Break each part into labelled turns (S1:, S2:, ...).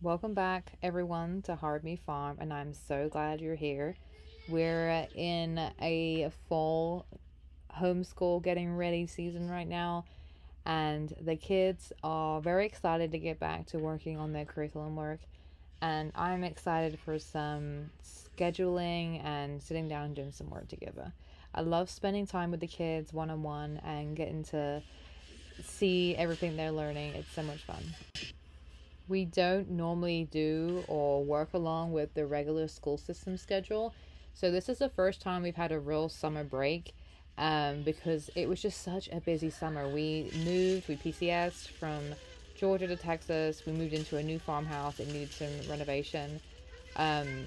S1: Welcome back, everyone, to Hard Me Farm, and I'm so glad you're here. We're in a fall homeschool getting ready season right now, and the kids are very excited to get back to working on their curriculum work. And I'm excited for some scheduling and sitting down and doing some work together. I love spending time with the kids one on one and getting to see everything they're learning. It's so much fun. We don't normally do or work along with the regular school system schedule. So this is the first time we've had a real summer break because it was just such a busy summer. We PCSed from Georgia to Texas. We moved into a new farmhouse. It needed some renovation. Um,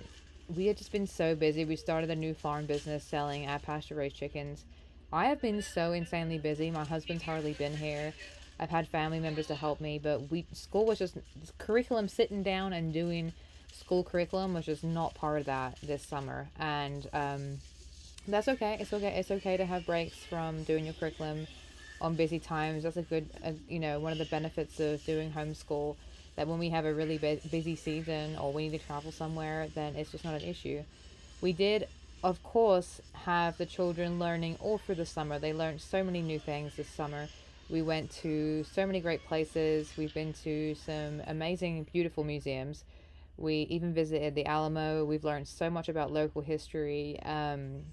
S1: we had just been so busy. We started a new farm business selling our pasture raised chickens. I have been so insanely busy. My husband's hardly been here. I've had family members to help me, but we school was just curriculum, sitting down and doing school curriculum was just not part of that this summer. And that's okay. It's okay. It's okay to have breaks from doing your curriculum on busy times. That's a good, one of the benefits of doing homeschool. That when we have a really busy season or we need to travel somewhere, then it's just not an issue. We did, of course, have the children learning all through the summer. They learned so many new things this summer. We went to so many great places. We've been to some amazing, beautiful museums. We even visited the Alamo. We've learned so much about local history. And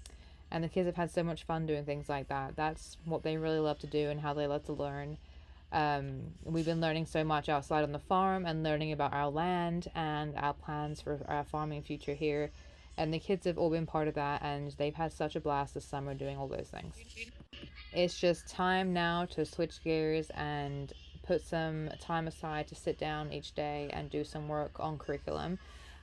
S1: the kids have had so much fun doing things like that. That's what they really love to do and how they love to learn. We've been learning so much outside on the farm and learning about our land and our plans for our farming future here. And the kids have all been part of that, and they've had such a blast this summer doing all those things. It's just time now to switch gears and put some time aside to sit down each day and do some work on curriculum.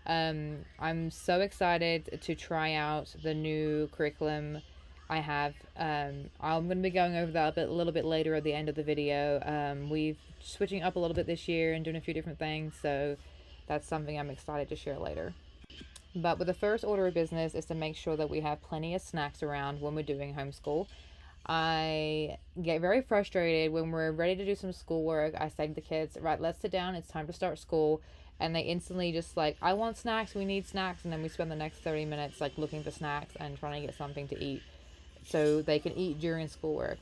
S1: I'm so excited to try out the new curriculum I have. I'm going to be going over that a little bit later at the end of the video. We've switching up a little bit this year and doing a few different things, so that's something I'm excited to share later. But with the first order of business is to make sure that we have plenty of snacks around when we're doing homeschool. I get very frustrated when we're ready to do some schoolwork. I say to the kids, right, let's sit down. It's time to start school. And they instantly just like, I want snacks. We need snacks. And then we spend the next 30 minutes like looking for snacks and trying to get something to eat so they can eat during schoolwork.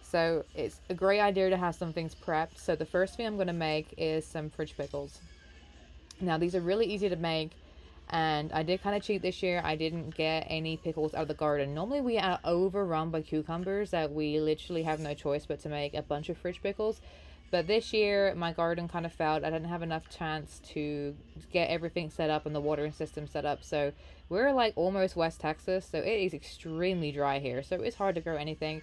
S1: So it's a great idea to have some things prepped. So the first thing I'm going to make is some fridge pickles. Now, these are really easy to make, and I did kind of cheat this year. I didn't get any pickles out of the garden. Normally, we are overrun by cucumbers that we literally have no choice but to make a bunch of fridge pickles. But this year, my garden kind of failed. I didn't have enough chance to get everything set up and the watering system set up. So we're like almost West Texas, so it is extremely dry here. So it's hard to grow anything,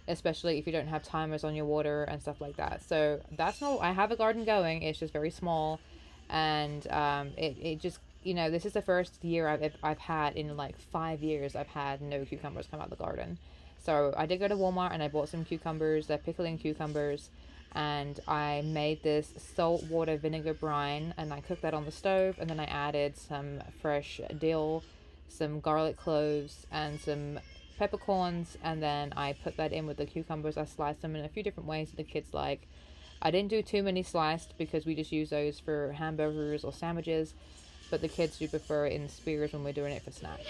S1: especially if you don't have timers on your water and stuff like that. So that's not, I have a garden going. It's just very small, and it just, this is the first year I've had in like 5 years I've had no cucumbers come out of the garden. So I did go to Walmart and I bought some cucumbers. They're pickling cucumbers, and I made this salt water vinegar brine, and I cooked that on the stove, and then I added some fresh dill, some garlic cloves, and some peppercorns, and then I put that in with the cucumbers. I sliced them in a few different ways that the kids like. I didn't do too many sliced because we just use those for hamburgers or sandwiches, but the kids do prefer it in spears when we're doing it for snacks.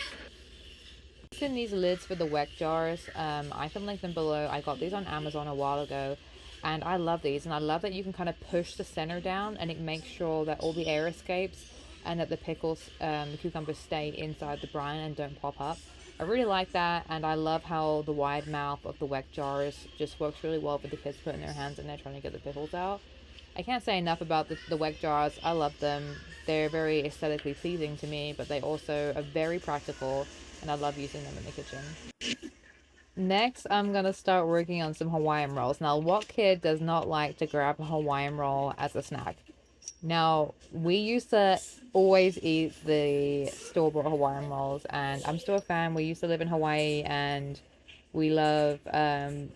S1: In these lids for the wet jars, I can link them below. I got these on Amazon a while ago, and I love these. And I love that you can kind of push the center down, and it makes sure that all the air escapes and that the pickles, the cucumbers stay inside the brine and don't pop up. I really like that, and I love how the wide mouth of the wet jars just works really well for the kids putting their hands in there trying to get the pickles out. I can't say enough about the wet jars. I love them. They're very aesthetically pleasing to me, but they also are very practical, and I love using them in the kitchen. Next, I'm gonna start working on some Hawaiian rolls. Now, what kid does not like to grab a Hawaiian roll as a snack? Now, we used to always eat the store-bought Hawaiian rolls, and I'm still a fan. We used to live in Hawaii, and we love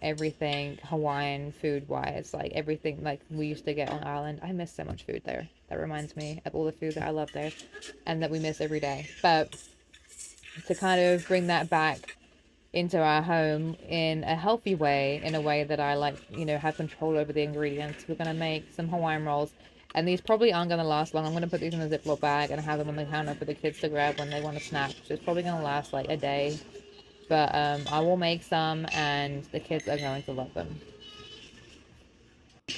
S1: everything Hawaiian food-wise. Like, everything like we used to get on island. I miss so much food there. That reminds me of all the food that I love there and that we miss every day. But to kind of bring that back into our home in a healthy way, in a way that I like, have control over the ingredients, we're going to make some Hawaiian rolls. And these probably aren't going to last long. I'm going to put these in a Ziploc bag and have them on the counter for the kids to grab when they want a snack. So it's probably going to last like a day. But I will make some and the kids are going to love them.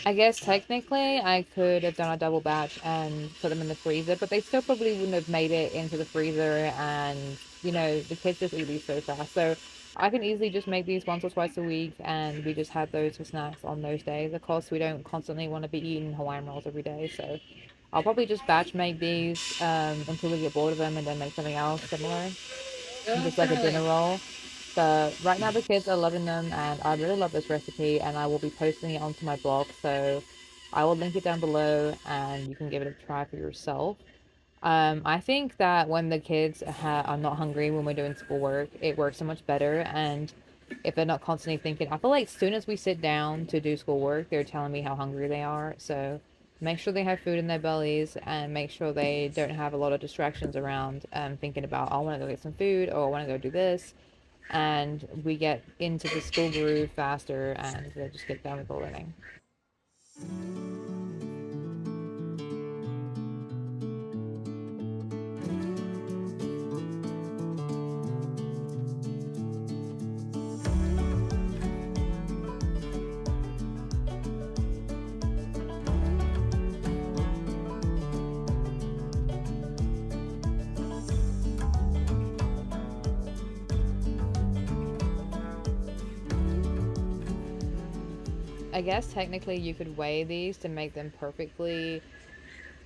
S1: I guess technically I could have done a double batch and put them in the freezer, but they still probably wouldn't have made it into the freezer. And, the kids just eat these so fast. So I can easily just make these once or twice a week and we just have those for snacks on those days. Of course, we don't constantly want to be eating Hawaiian rolls every day. So I'll probably just batch make these until we get bored of them and then make something else similar, just like a dinner roll. But right now the kids are loving them and I really love this recipe and I will be posting it onto my blog. So I will link it down below and you can give it a try for yourself. I think that when the kids are not hungry when we're doing schoolwork, it works so much better. And if they're not constantly thinking, I feel like as soon as we sit down to do schoolwork, they're telling me how hungry they are. So make sure they have food in their bellies and make sure they don't have a lot of distractions around thinking about, oh, I want to go get some food or I want to go do this. And we get into the school groove faster and they just get done with the learning. I guess technically you could weigh these to make them perfectly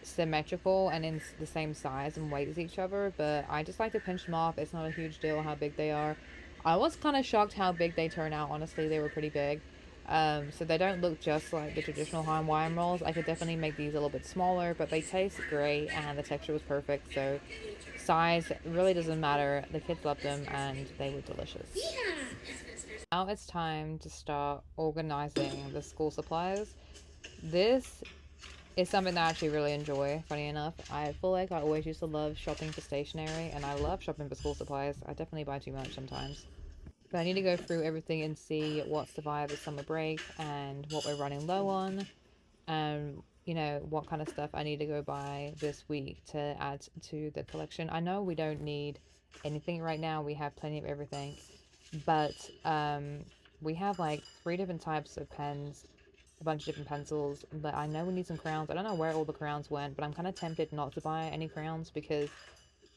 S1: symmetrical and in the same size and weight as each other, but I just like to pinch them off. It's not a huge deal how big they are. I was kind of shocked how big they turn out. Honestly, they were pretty big. So they don't look just like the traditional Hawaiian rolls. I could definitely make these a little bit smaller, but they taste great and the texture was perfect. So size really doesn't matter. The kids loved them and they were delicious. Now it's time to start organizing the school supplies. This is something that I actually really enjoy, funny enough. I feel like I always used to love shopping for stationery, and I love shopping for school supplies. I definitely buy too much sometimes. But I need to go through everything and see what's survived the summer break and what we're running low on, and what kind of stuff I need to go buy this week to add to the collection. I know we don't need anything right now, we have plenty of everything, but we have like three different types of pens, a bunch of different pencils, but I know we need some crayons. I don't know where all the crayons went, but I'm kind of tempted not to buy any crayons because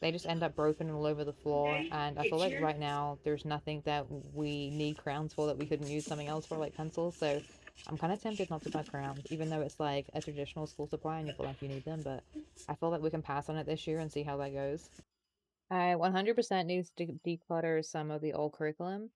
S1: they just end up broken all over the floor. And I feel like right now there's nothing that we need crayons for that we couldn't use something else for, like pencils. So I'm kind of tempted not to buy crayons, even though it's like a traditional school supply and you feel like you need them. But I feel like we can pass on it this year and see how that goes. I 100% needs to declutter some of the old curriculum.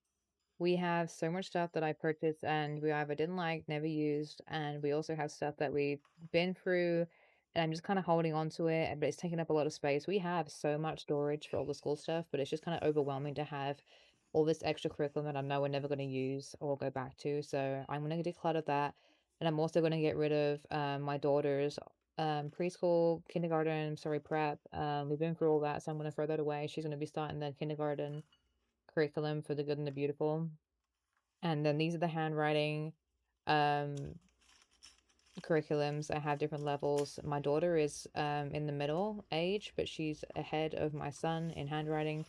S1: We have so much stuff that I purchased and we either didn't like, never used, and we also have stuff that we've been through and I'm just kind of holding on to it, but it's taking up a lot of space. We have so much storage for all the school stuff, but it's just kind of overwhelming to have all this extra curriculum that I know we're never going to use or go back to. So I'm going to declutter that. And I'm also going to get rid of my daughter's preschool, kindergarten, sorry, prep. We've been through all that, so I'm going to throw that away. She's going to be starting the kindergarten curriculum for the good and the beautiful. And then these are the handwriting um, curriculums. I have different levels. My daughter is in the middle age, but she's ahead of my son in handwriting.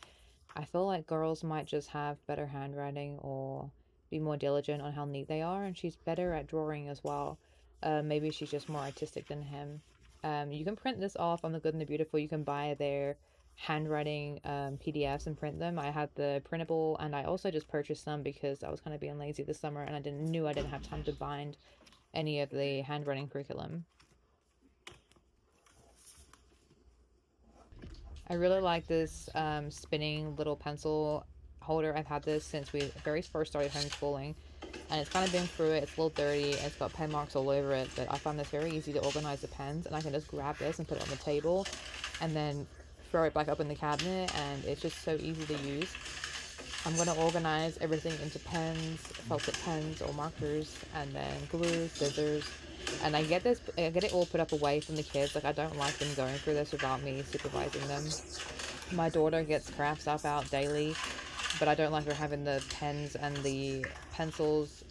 S1: I feel like girls might just have better handwriting or be more diligent on how neat they are, and she's better at drawing as well. Maybe she's just more artistic than him. You can print this off on the Good and the Beautiful. You can buy their handwriting PDFs and print them. I had the printable, and I also just purchased some because I was kind of being lazy this summer, and I didn't have time to bind any of the handwriting curriculum. I really like this spinning little pencil holder. I've had this since we very first started homeschooling, and it's kind of been through it. It's a little dirty. It's got pen marks all over it, but I found this very easy to organize the pens, and I can just grab this and put it on the table, and then throw it back up in the cabinet, and it's just so easy to use. I'm going to organize everything into pens, felt tip pens or markers, and then glue, scissors. And I get it all put up away from the kids. Like, I don't like them going through this without me supervising them. My daughter gets craft stuff out daily, but I don't like her having the pens and the pencils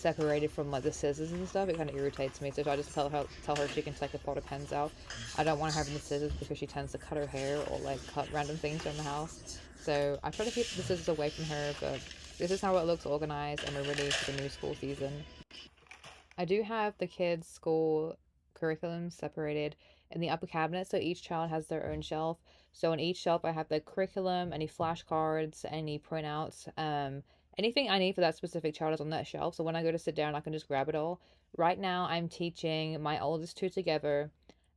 S1: separated from like the scissors and stuff. It kind of irritates me. So I just tell her she can take a pot of pens out. I don't want her having the scissors because she tends to cut her hair or like cut random things around the house. So I try to keep the scissors away from her, but this is how it looks organized, and we're ready for the new school season. I do have the kids' school curriculum separated in the upper cabinet, so each child has their own shelf. So on each shelf, I have the curriculum, any flashcards, any printouts, anything I need for that specific child is on that shelf. So when I go to sit down, I can just grab it all. Right now, I'm teaching my oldest two together,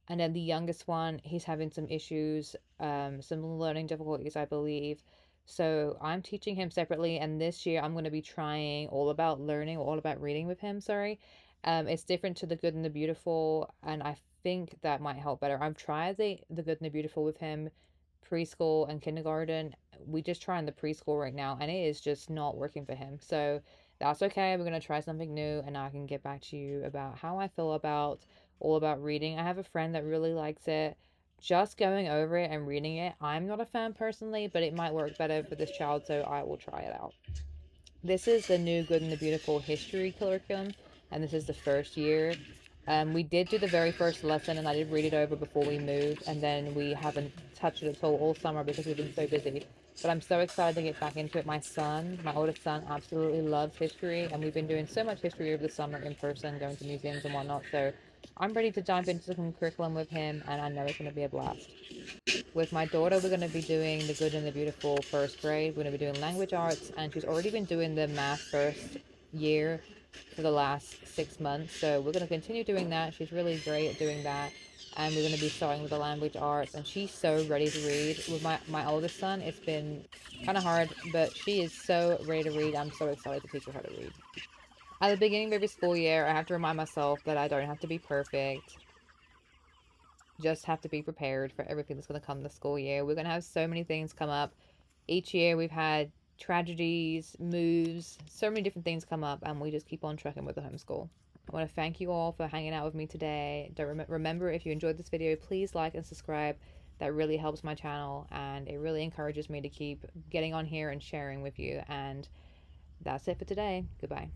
S1: and then the youngest one, he's having some issues, some learning difficulties, I believe. So I'm teaching him separately, and this year I'm going to be trying all about learning, all about reading with him. Sorry, it's different to the Good and the Beautiful, and I think that might help better. I've tried the Good and the Beautiful with him, preschool and kindergarten. We just trying the preschool right now, and it is just not working for him. So that's okay. We're gonna try something new, and I can get back to you about how I feel about all about reading. I have a friend that really likes it. Just going over it and reading it, I'm not a fan personally, but it might work better for this child, so I will try it out. This is the new Good and the Beautiful history curriculum, and this is the first year. We did do the very first lesson, and I did read it over before we moved, and then we haven't touched it at all summer because we've been so busy. But I'm so excited to get back into it. My oldest son, absolutely loves history, and we've been doing so much history over the summer in person, going to museums and whatnot. So I'm ready to dive into some curriculum with him, and I know it's going to be a blast. With my daughter, we're going to be doing the Good and the Beautiful first grade. We're going to be doing language arts, and she's already been doing the math first year for the last 6 months. So we're going to continue doing that. She's really great at doing that. And we're going to be starting with the language arts, and she's so ready to read. With my oldest son, it's been kind of hard, but she is so ready to read. I'm so excited to teach her how to read. At the beginning of every school year, I have to remind myself that I don't have to be perfect, just have to be prepared for everything that's going to come this school year. We're going to have so many things come up. Each year we've had tragedies, moves, so many different things come up, and we just keep on trucking with the homeschool. I want to thank you all for hanging out with me today. Don't remember, if you enjoyed this video, please like and subscribe. That really helps my channel, and it really encourages me to keep getting on here and sharing with you. And that's it for today. Goodbye.